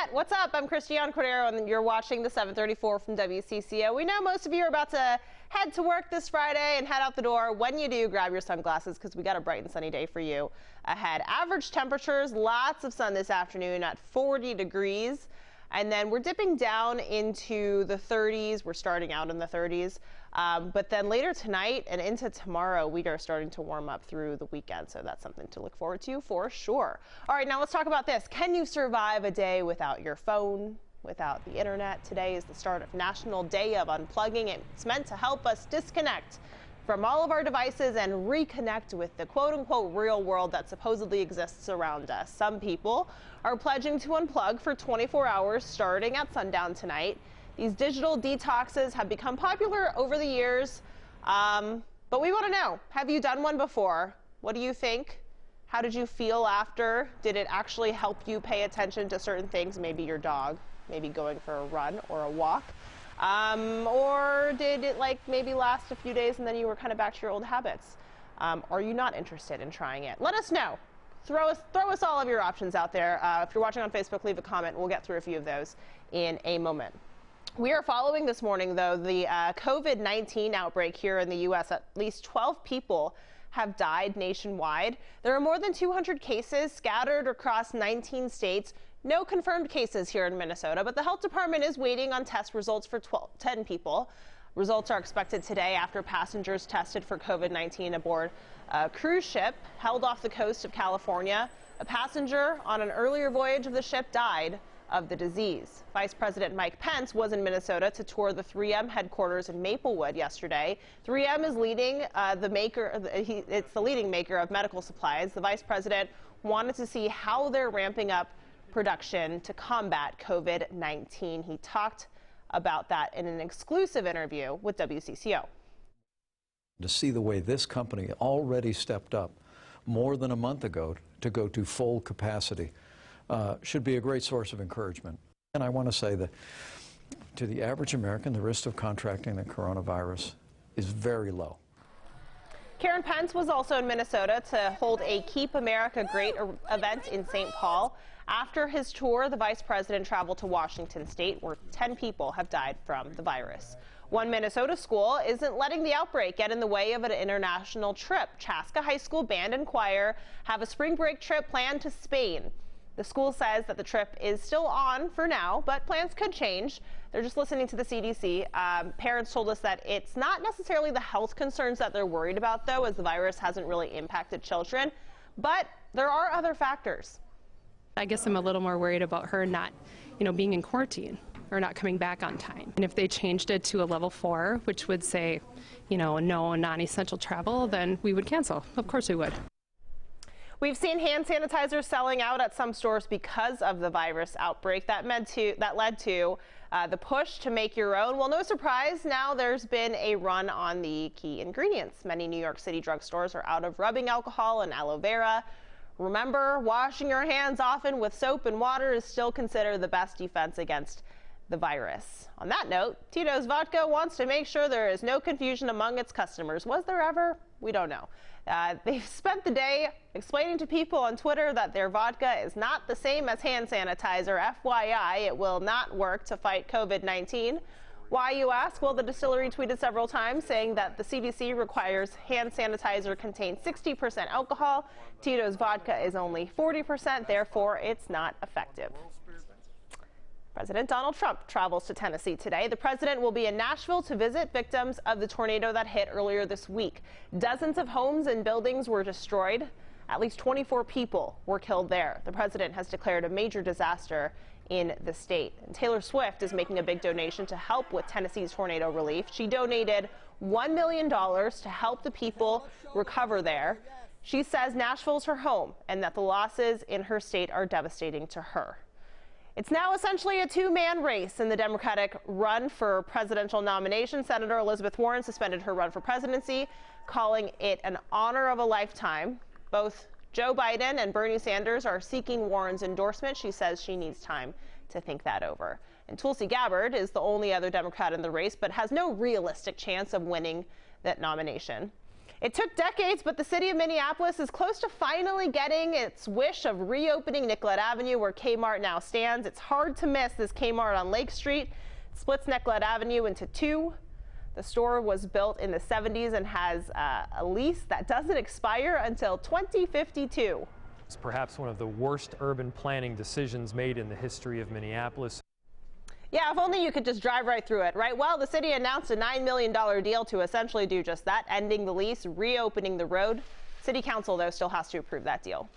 Matt, what's up? I'm Christiane Cordero, and you're watching the 734 from WCCO. We know most of you are about to head to work this Friday and head out the door. When you do, grab your sunglasses because we got a bright and sunny day for you ahead. Average temperatures, lots of sun this afternoon at 40 degrees. And then we're dipping down into the 30s. We're starting out in the 30s. But then later tonight and into tomorrow, we are starting to warm up through the weekend. So that's something to look forward to for sure. All right, now let's talk about this. Can you survive a day without your phone, without the internet? Today is the start of National Day of Unplugging. It's meant to help us disconnect from all of our devices and reconnect with the quote-unquote real world that supposedly exists around us. Some people are pledging to unplug for 24 hours starting at sundown tonight. These digital detoxes have become popular over the years, but we want to know, have you done one before? What do you think? How did you feel after? Did it actually help you pay attention to certain things? Maybe your dog, maybe going for a run or a walk. Or did it maybe last a few days and then you were kind of back to your old habits? Are you not interested in trying it? Let us know. Throw us all of your options out there. If you're watching on Facebook, leave a comment. We'll get through a few of those in a moment. We are following this morning, though, the COVID-19 outbreak here in the U.S. At least 12 people have died nationwide. There are more than 200 cases scattered across 19 states. No confirmed cases here in Minnesota, but the health department is waiting on test results for 10 people. Results are expected today after passengers tested for COVID-19 aboard a cruise ship held off the coast of California. A passenger on an earlier voyage of the ship died of the disease. Vice President Mike Pence was in Minnesota to tour the 3M headquarters in Maplewood yesterday. 3M is leading it's the leading maker of medical supplies. The vice president wanted to see how they're ramping up production to combat COVID-19. He talked about that in an exclusive interview with WCCO. To see the way this company already stepped up more than a month ago to go to full capacity should be a great source of encouragement. And I want to say that to the average American, the risk of contracting the coronavirus is very low. Karen Pence was also in Minnesota to hold a Keep America Great event in St. Paul. After his tour, the vice president traveled to Washington State, where 10 people have died from the virus. One Minnesota school isn't letting the outbreak get in the way of an international trip. Chaska High School Band and Choir have a spring break trip planned to Spain. The school says that the trip is still on for now, but plans could change. They're just listening to the CDC. Parents told us that it's not necessarily the health concerns that they're worried about, though, as the virus hasn't really impacted children. But there are other factors. I guess I'm a little more worried about her not, being in quarantine or not coming back on time. And if they changed it to a level 4, which would say, no non-essential travel, then we would cancel. Of course we would. We've seen hand sanitizer selling out at some stores because of the virus outbreak. That led to the push to make your own. Well, no surprise, now there's been a run on the key ingredients. Many New York City drugstores are out of rubbing alcohol and aloe vera. Remember, washing your hands often with soap and water is still considered the best defense against the virus. On that note, Tito's Vodka wants to make sure there is no confusion among its customers. Was there ever? We don't know. They've spent the day explaining to people on Twitter that their vodka is not the same as hand sanitizer. FYI, it will not work to fight COVID-19. Why, you ask? Well, the distillery tweeted several times saying that the CDC requires hand sanitizer contain 60% alcohol. Tito's Vodka is only 40%, therefore it's not effective. President Donald Trump travels to Tennessee today. The president will be in Nashville to visit victims of the tornado that hit earlier this week. Dozens of homes and buildings were destroyed. At least 24 people were killed there. The president has declared a major disaster in the state. And Taylor Swift is making a big donation to help with Tennessee's tornado relief. She donated $1 million to help the people recover there. She says Nashville's her home and that the losses in her state are devastating to her. It's now essentially a two-man race in the Democratic run for presidential nomination. Senator Elizabeth Warren suspended her run for presidency, calling it an honor of a lifetime. Both Joe Biden and Bernie Sanders are seeking Warren's endorsement. She says she needs time to think that over. And Tulsi Gabbard is the only other Democrat in the race, but has no realistic chance of winning that nomination. It took decades, but the city of Minneapolis is close to finally getting its wish of reopening Nicollet Avenue, where Kmart now stands. It's hard to miss this Kmart on Lake Street. It splits Nicollet Avenue into two. The store was built in the 70s and has a lease that doesn't expire until 2052. It's perhaps one of the worst urban planning decisions made in the history of Minneapolis. Yeah, if only you could just drive right through it, right? Well, the city announced a $9 million deal to essentially do just that, ending the lease, reopening the road. City Council, though, still has to approve that deal.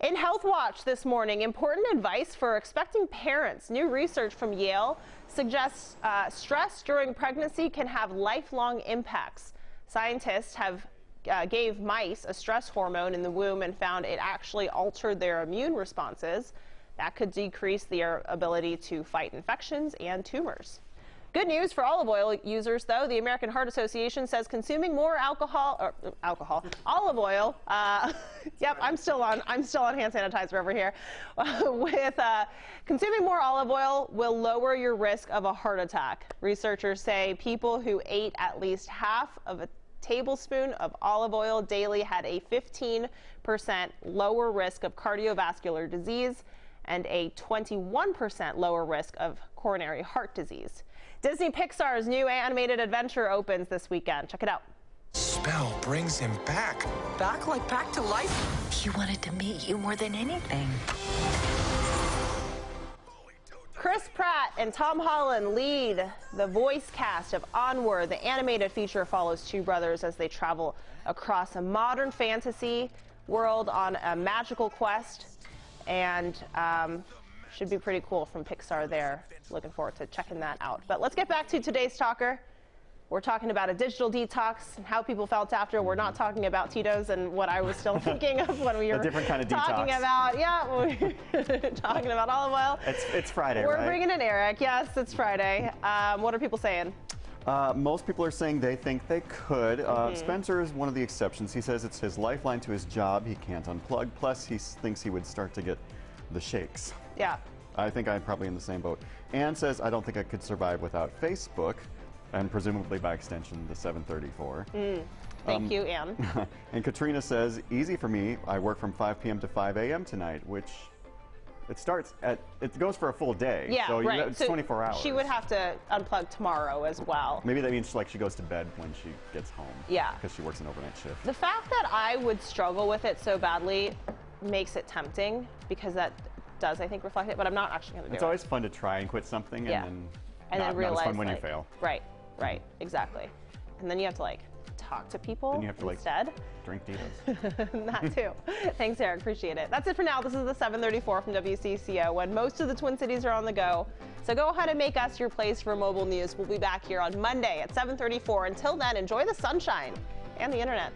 In Health Watch this morning, important advice for expecting parents. New research from Yale suggests stress during pregnancy can have lifelong impacts. Scientists gave mice a stress hormone in the womb and found it actually altered their immune responses. That could decrease their ability to fight infections and tumors. Good news for olive oil users, though. The American Heart Association says consuming more olive oil. Yep, I'm still on hand sanitizer over here. Consuming more olive oil will lower your risk of a heart attack. Researchers say people who ate at least half of a tablespoon of olive oil daily had a 15% lower risk of cardiovascular disease and a 21% lower risk of coronary heart disease. Disney Pixar's new animated adventure opens this weekend. Check it out. Spell brings him back. Back like back to life? He wanted to meet you more than anything. Chris Pratt and Tom Holland lead the voice cast of Onward. The animated feature follows two brothers as they travel across a modern fantasy world on a magical quest. And should be pretty cool from Pixar there. Looking forward to checking that out. But let's get back to today's talker. We're talking about a digital detox and how people felt after. We're not talking about Tito's and what I was still thinking of when we were different kind of talking detox. about, talking about olive oil. It's Friday, We're right? bringing in Eric. Yes, it's Friday. What are people saying? Most people are saying they think they could. Spencer is one of the exceptions. He says it's his lifeline to his job. He can't unplug. Plus, he thinks he would start to get the shakes. Yeah. I think I'm probably in the same boat. Ann says, I don't think I could survive without Facebook, and presumably by extension, the 734. Thank you, Ann. And Katrina says, easy for me. I work from 5 p.m. to 5 a.m. tonight, which it goes for a full day. Yeah, so right. It's 24 hours. She would have to unplug tomorrow as well. Maybe that means she goes to bed when she gets home. Yeah. Because she works an overnight shift. The fact that I would struggle with it so badly makes it tempting, because that does, I think, reflect it, but I'm not actually going to do it. It's always fun to try and quit something and then realize, not as fun when you fail. Right, exactly. And then you have to talk to people Then you have to instead. Drink Tito's. That too. Thanks, Eric. Appreciate it. That's it for now. This is the 734 from WCCO, when most of the Twin Cities are on the go. So go ahead and make us your place for mobile news. We'll be back here on Monday at 7:34. Until then, enjoy the sunshine and the internet.